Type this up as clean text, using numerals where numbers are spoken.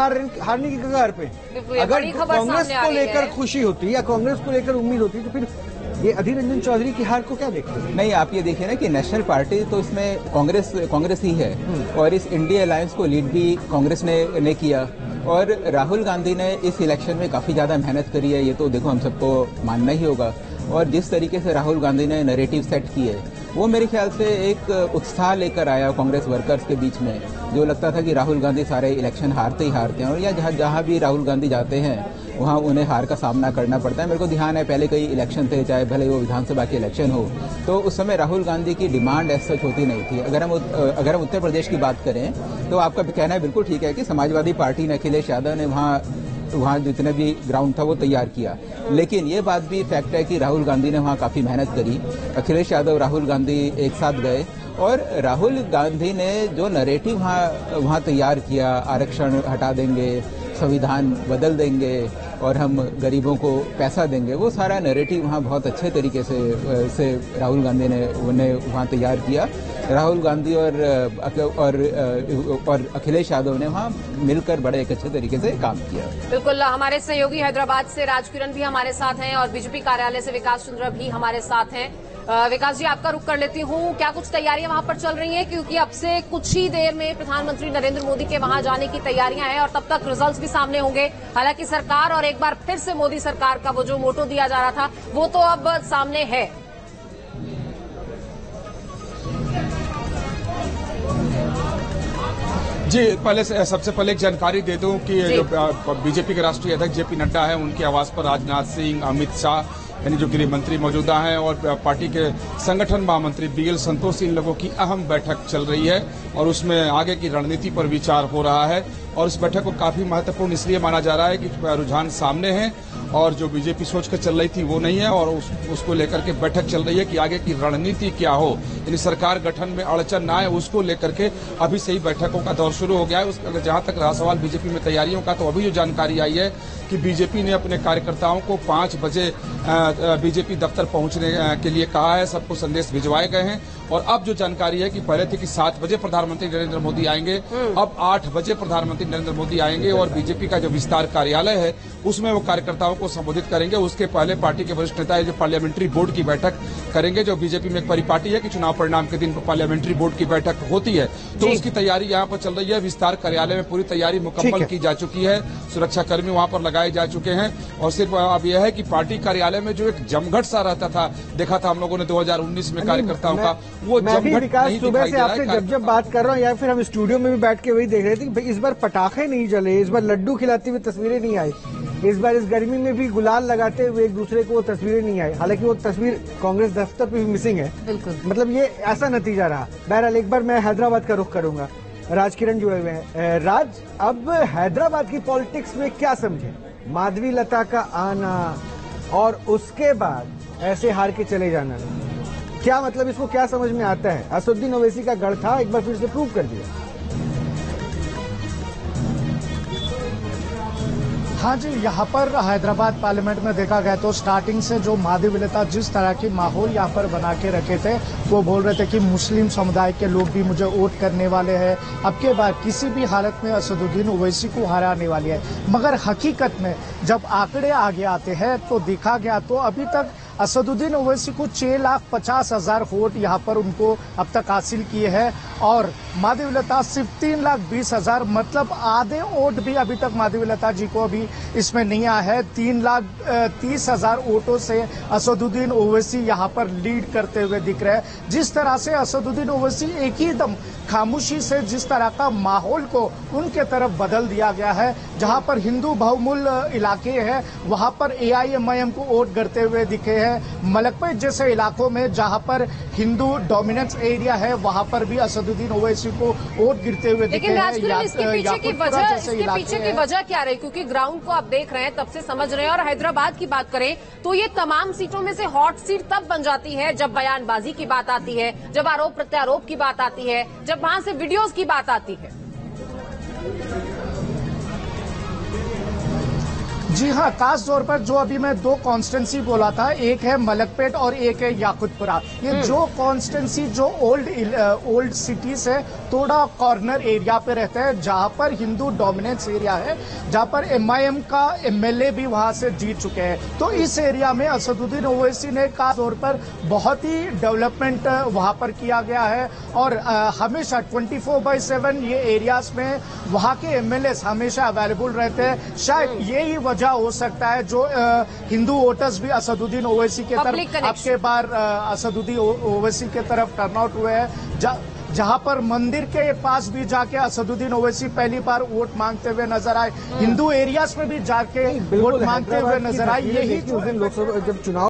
हारने की कगार पे। अगर कांग्रेस को लेकर खुशी होती या कांग्रेस को लेकर उम्मीद होती तो फिर ये अधीर रंजन चौधरी की हार को क्या देखते हैं? नहीं, आप ये देखिए ना कि नेशनल पार्टी तो इसमें कांग्रेस ही है और इस इंडिया अलायंस को लीड भी कांग्रेस ने किया और राहुल गांधी ने इस इलेक्शन में काफी ज्यादा मेहनत करी है, ये तो देखो हम सबको मानना ही होगा। और जिस तरीके से राहुल गांधी ने नैरेटिव सेट की है वो मेरे ख्याल से एक उत्साह लेकर आया कांग्रेस वर्कर्स के बीच में, जो लगता था कि राहुल गांधी सारे इलेक्शन हारते ही हारते हैं और या जहां भी राहुल गांधी जाते हैं वहां उन्हें हार का सामना करना पड़ता है। मेरे को ध्यान है पहले कई इलेक्शन थे, चाहे भले वो विधानसभा के इलेक्शन हो, तो उस समय राहुल गांधी की डिमांड ऐसा सच होती नहीं थी। अगर हम उत्तर प्रदेश की बात करें तो आपका कहना है बिल्कुल ठीक है कि समाजवादी पार्टी ने, अखिलेश यादव ने वहाँ जितने भी ग्राउंड था वो तैयार किया, लेकिन ये बात भी फैक्ट है कि राहुल गांधी ने वहाँ काफी मेहनत करी। अखिलेश यादव, राहुल गांधी एक साथ गए और राहुल गांधी ने जो नैरेटिव वहाँ तैयार किया, आरक्षण हटा देंगे, संविधान बदल देंगे और हम गरीबों को पैसा देंगे, वो सारा नैरेटिव वहाँ बहुत अच्छे तरीके से राहुल गांधी ने वहाँ तैयार किया। राहुल गांधी और अखिलेश यादव ने वहाँ मिलकर बड़े एक अच्छे तरीके से काम किया। बिल्कुल, हमारे सहयोगी हैदराबाद से राजकिरण भी हमारे साथ हैं और बीजेपी कार्यालय से विकास चंद्र भी हमारे साथ हैं। विकास जी, आपका रुख कर लेती हूँ, क्या कुछ तैयारियां वहां पर चल रही हैं? क्योंकि अब से कुछ ही देर में प्रधानमंत्री नरेंद्र मोदी के वहां जाने की तैयारियां हैं और तब तक रिजल्ट्स भी सामने होंगे। हालांकि सरकार और एक बार फिर से मोदी सरकार का वो जो मोटो दिया जा रहा था वो तो अब सामने है। जी, सबसे पहले एक जानकारी दे दूं कि जो बीजेपी के राष्ट्रीय अध्यक्ष जेपी नड्डा है, उनके आवास पर राजनाथ सिंह, अमित शाह यानी जो गृह मंत्री मौजूदा हैं और पार्टी के संगठन महामंत्री बीएल संतोष, इन लोगों की अहम बैठक चल रही है और उसमें आगे की रणनीति पर विचार हो रहा है। और इस बैठक को काफी महत्वपूर्ण इसलिए माना जा रहा है कि रुझान सामने है और जो बीजेपी सोच कर चल रही थी वो नहीं है और उसको लेकर के बैठक चल रही है कि आगे की रणनीति क्या हो, यानी सरकार गठन में अड़चन ना आए, उसको लेकर के अभी से ही बैठकों का दौर शुरू हो गया है। जहां तक रहा सवाल बीजेपी में तैयारियों का, तो अभी जो जानकारी आई है कि बीजेपी ने अपने कार्यकर्ताओं को 5 बजे बीजेपी दफ्तर पहुंचने के लिए कहा है, सबको संदेश भिजवाए गए हैं। और अब जो जानकारी है कि पहले थी कि 7 बजे प्रधानमंत्री नरेंद्र मोदी आएंगे, अब 8 बजे प्रधानमंत्री नरेंद्र मोदी आएंगे और बीजेपी का जो विस्तार कार्यालय है उसमें वो कार्यकर्ताओं को संबोधित करेंगे। उसके पहले पार्टी के वरिष्ठ नेता जो पार्लियामेंट्री बोर्ड की बैठक करेंगे, जो बीजेपी में एक परिपाटी है कि चुनाव परिणाम के दिन पार्लियामेंट्री बोर्ड की बैठक होती है, तो उसकी तैयारी यहाँ पर चल रही है। विस्तार कार्यालय में पूरी तैयारी मुकम्मल की जा चुकी है, सुरक्षाकर्मी वहां पर लगाए जा चुके हैं और सिर्फ अब यह है कि पार्टी कार्यालय में जो एक जमघट सा रहता था, देखा था हम लोगों ने 2019 में कार्यकर्ताओं का, वो जमघट नहीं सुबह से आपसे जब बात कर रहा हूँ या फिर हम स्टूडियो में भी बैठ के वही देख रहे थे कि इस बार पटाखे नहीं जले, इस बार लड्डू खिलाती हुई तस्वीरें नहीं आई, इस बार इस गर्मी में भी गुलाल लगाते हुए एक दूसरे को वो तस्वीरें नहीं आई। हालांकि वो तस्वीर कांग्रेस दफ्तर पे भी मिसिंग है। बिल्कुल, मतलब ये ऐसा नतीजा रहा। बहरहाल एक बार मैं हैदराबाद का रुख करूंगा, राजकिरण जुड़े हुए हैं। राज, अब हैदराबाद की पॉलिटिक्स में क्या समझे? माधवी लता का आना और उसके बाद ऐसे हार के चले जाना, क्या मतलब, इसको क्या समझ में आता है? असदुद्दीन ओवैसी का गढ़ था, एक बार फिर से प्रूव कर दिया। हाँ जी, यहाँ पर हैदराबाद पार्लियामेंट में देखा गया तो स्टार्टिंग से जो माधवी लता जिस तरह की माहौल यहाँ पर बना के रखे थे, वो बोल रहे थे कि मुस्लिम समुदाय के लोग भी मुझे वोट करने वाले हैं, अब के बाद किसी भी हालत में असदुद्दीन ओवैसी को हराने वाली है। मगर हकीकत में जब आंकड़े आगे आते हैं तो देखा गया तो अभी तक असदुद्दीन ओवैसी को 6,50,000 वोट यहाँ पर उनको अब तक हासिल किए हैं और माधवी लता सिर्फ 3,20,000, मतलब आधे वोट भी अभी तक माधवी लता जी को अभी इसमें नहीं आया है। 3,30,000 वोटों से असदुद्दीन ओवैसी यहाँ पर लीड करते हुए दिख रहे हैं। जिस तरह से असदुद्दीन ओवैसी एक ही दम खामोशी से जिस तरह का माहौल को उनके तरफ बदल दिया गया है, जहां पर हिंदू बहुमूल इलाके हैं वहां पर एआईएमआईएम को वोट करते हुए दिखे हैं। मलकपेट जैसे इलाकों में जहां पर हिंदू डोमिनेंस एरिया है वहां पर भी असदुद्दीन ओवैसी को वोट गिरते हुए दिखे हैं। इसके पीछे की वजह क्या रही? क्योंकि ग्राउंड को आप देख रहे हैं, तब से समझ रहे हैं। और हैदराबाद की बात करें तो ये तमाम सीटों में से हॉट सीट तब बन जाती है जब बयानबाजी की बात आती है, जब आरोप प्रत्यारोप की बात आती है, जब वहां से वीडियोस की बात आती है। जी हाँ, खास तौर पर जो अभी मैं दो कॉन्स्टेंसी बोला था, एक है मलकपेट और एक है याकुतपुरा। ये जो कॉन्स्टेंसी जो ओल्ड सिटीज है, थोड़ा कॉर्नर एरिया पे रहते हैं, जहां पर हिंदू डोमिनेंस एरिया है, जहां पर एमआईएम का एमएलए भी वहां से जीत चुके हैं। तो इस एरिया में असदुद्दीन ओवैसी ने खास तौर पर बहुत ही डेवलपमेंट वहां पर किया गया है और हमेशा 24/7 ये एरियाज में वहां के एमएलए हमेशा अवेलेबल रहते हैं। शायद यही वजह हो सकता है जो हिंदू वोटर्स भी असदुद्दीन ओवैसी के तरफ अब के बार असदुद्दीन ओवैसी के तरफ टर्नआउट हुए हैं, जहां पर मंदिर के पास भी जाके असदुद्दीन ओवैसी पहली बार वोट मांगते हुए नजर आए, हिंदू एरियाज में भी जाके वोट मांगते हुए नजर आए। यही उस दिन लोकसभा जब चुनाव